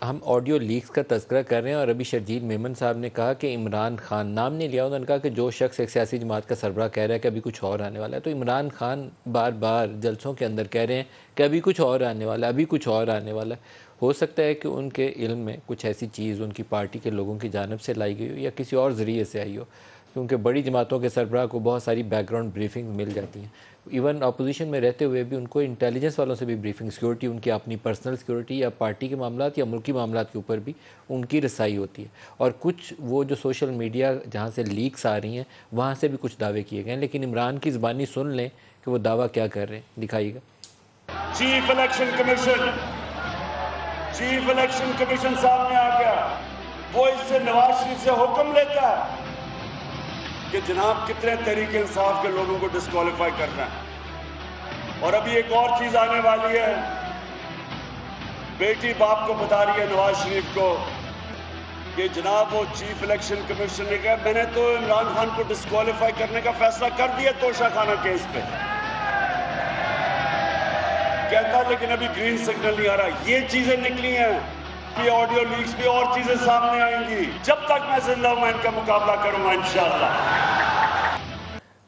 हम audio leaks का तज़किरा कर रहे हैं और अभी शर्जील मेमन साहब ने कहा कि इमरान खान नाम नहीं लिया, उन्होंने कहा कि जो शख्स एक सियासी जमात का सरबराह कह रहा है कि अभी कुछ और आने वाला है, तो इमरान खान बार बार जलसों के अंदर कह रहे हैं कि अभी कुछ और आने वाला है, अभी कुछ और आने वाला है। हो सकता है कि उनके इल्म में कुछ ऐसी चीज़ उनकी पार्टी के लोगों की जानब से लाई गई हो या किसी और ज़रिए से आई हो, क्योंकि बड़ी जमातों के सरबराह को बहुत सारी बैकग्राउंड ब्रीफिंग मिल जाती हैं। इवन अपोजिशन में रहते हुए भी उनको इंटेलिजेंस वालों से भी ब्रीफिंग, सिक्योरिटी, उनकी अपनी पर्सनल सिक्योरिटी या पार्टी के मामलात या मुल्की मामलात के ऊपर भी उनकी रसाई होती है। और कुछ वो जो सोशल मीडिया जहाँ से लीक्स आ रही हैं वहाँ से भी कुछ दावे किए गए हैं, लेकिन इमरान की ज़बानी सुन लें कि वो दावा क्या कर रहे हैं। दिखाइएगा। चीफ इलेक्शन कमीशन सामने आ गया, वो इससे नवाज शरीफ से हुक्म लेता है कि जनाब कितने तहरीक इंसाफ के लोगों को डिस्क्वालीफाई करना है। और अभी एक और चीज आने वाली है, बेटी बाप को बता रही है नवाज शरीफ को कि जनाब वो चीफ इलेक्शन कमीशन ने कहा मैंने तो इमरान खान को डिस्क्वालीफाई करने का फैसला कर दिया तोशा खाना केस पे, कहता लेकिन अभी ग्रीन सिग्नल नहीं आ रहा। ये चीजें निकली हैं, ये ऑडियो लीक्स भी और चीजें सामने आएंगी। जब तक मैं जिंदा हूं मैं इनका मुकाबला करूंगा इंशाअल्लाह।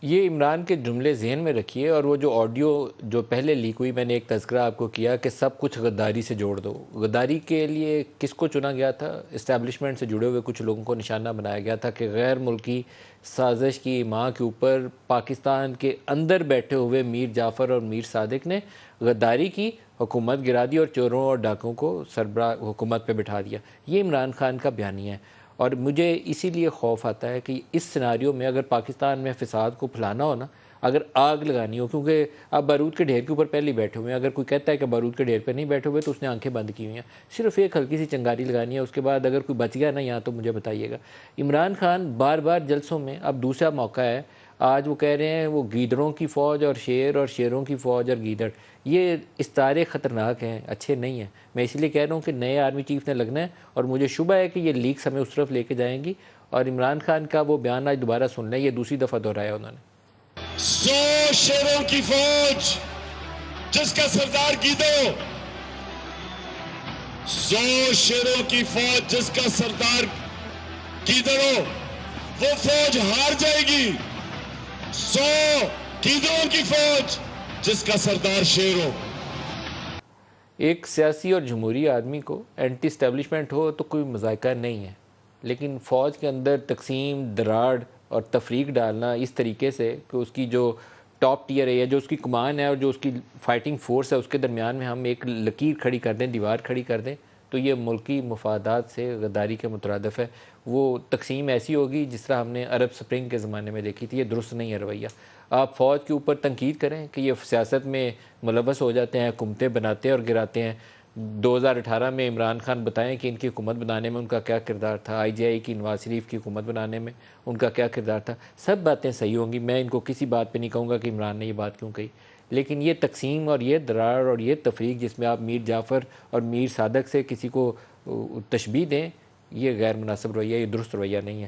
ये इमरान के जुमले ज़हन में रखिए। और वो जो ऑडियो जो पहले लीक हुई, मैंने एक तज़किरा आपको किया कि सब कुछ गद्दारी से जोड़ दो। गद्दारी के लिए किसको चुना गया था? इस्टेब्लिशमेंट से जुड़े हुए कुछ लोगों को निशाना बनाया गया था कि गैर मुल्की साजिश की माँ के ऊपर पाकिस्तान के अंदर बैठे हुए मीर जाफ़र और मीर सादिक ने गद्दारी की, हुकूमत गिरा दी और चोरों और डाकुओं को सरबराह हुकूमत पे बिठा दिया। ये इमरान खान का बयानिया है। और मुझे इसीलिए खौफ आता है कि इस सिनारियो में अगर पाकिस्तान में फ़साद को फैलाना हो ना, अगर आग लगानी हो, क्योंकि आप बारूद के ढेर के ऊपर पहले ही बैठे हुए हैं। अगर कोई कहता है कि बारूद के ढेर पर नहीं बैठे हुए तो उसने आंखें बंद की हुई हैं। सिर्फ एक हल्की सी चिंगारी लगानी है, उसके बाद अगर कोई बच गया ना यहाँ तो मुझे बताइएगा। इमरान खान बार बार जलसों में, अब दूसरा मौका है, आज वो कह रहे हैं वो गीदड़ों की फ़ौज और शेरों की फ़ौज और गीदड़, ये इस्तारे ख़तरनाक हैं, अच्छे नहीं हैं। मैं इसलिए कह रहा हूँ कि नए आर्मी चीफ ने लगना है और मुझे शुबा है कि ये लीक्स हमें उस तरफ लेके जाएंगी। और इमरान खान का वो बयान आज दोबारा सुन लें, ये दूसरी दफ़ा दोहराया उन्होंने। 100 शेरों की फौज जिसका सरदार गीदड़, 100 शेरों की फौज जिसका सरदार गीदड़, वो फौज हार जाएगी। 100 गीदड़ों की फौज जिसका सरदार शेर हो। एक सियासी और जमहूरी आदमी को एंटी इस्टेब्लिशमेंट हो तो कोई मज़ायका नहीं है, लेकिन फ़ौज के अंदर तकसीम, दराड़ और तफरीक डालना इस तरीके से कि उसकी जो टॉप टियर है या जो उसकी कमान है और जो उसकी फ़ाइटिंग फ़ोर्स है उसके दरमियान में हम एक लकीर खड़ी कर दें, दीवार खड़ी कर दें, तो ये मुल्की मफादात से गद्दारी के मुतरादिफ है। वो तकसीम ऐसी होगी जिस तरह हमने अरब स्प्रिंग के ज़माने में देखी थी। ये दुरुस्त नहीं है रवैया। आप फ़ौज के ऊपर तनकीद करें कि ये सियासत में मुलव्वस हो जाते हैं, हुकूमतें बनाते हैं और गिराते हैं। 2018 में इमरान खान बताएं कि इनकी हुकूमत बनाने में उनका क्या किरदार था, IGI की नवाज शरीफ की हुकूमत बनाने में उनका क्या किरदार था। सब बातें सही होंगी, मैं इनको किसी बात पे नहीं कहूँगा कि इमरान ने ये बात क्यों कही, लेकिन ये तकसीम और ये दरार और ये तफरीक जिसमें आप मीर जाफ़र और मीर सादक से किसी को तशबीह दें, ये गैर मुनासिब रवैया, ये दुरुस्त रवैया नहीं है।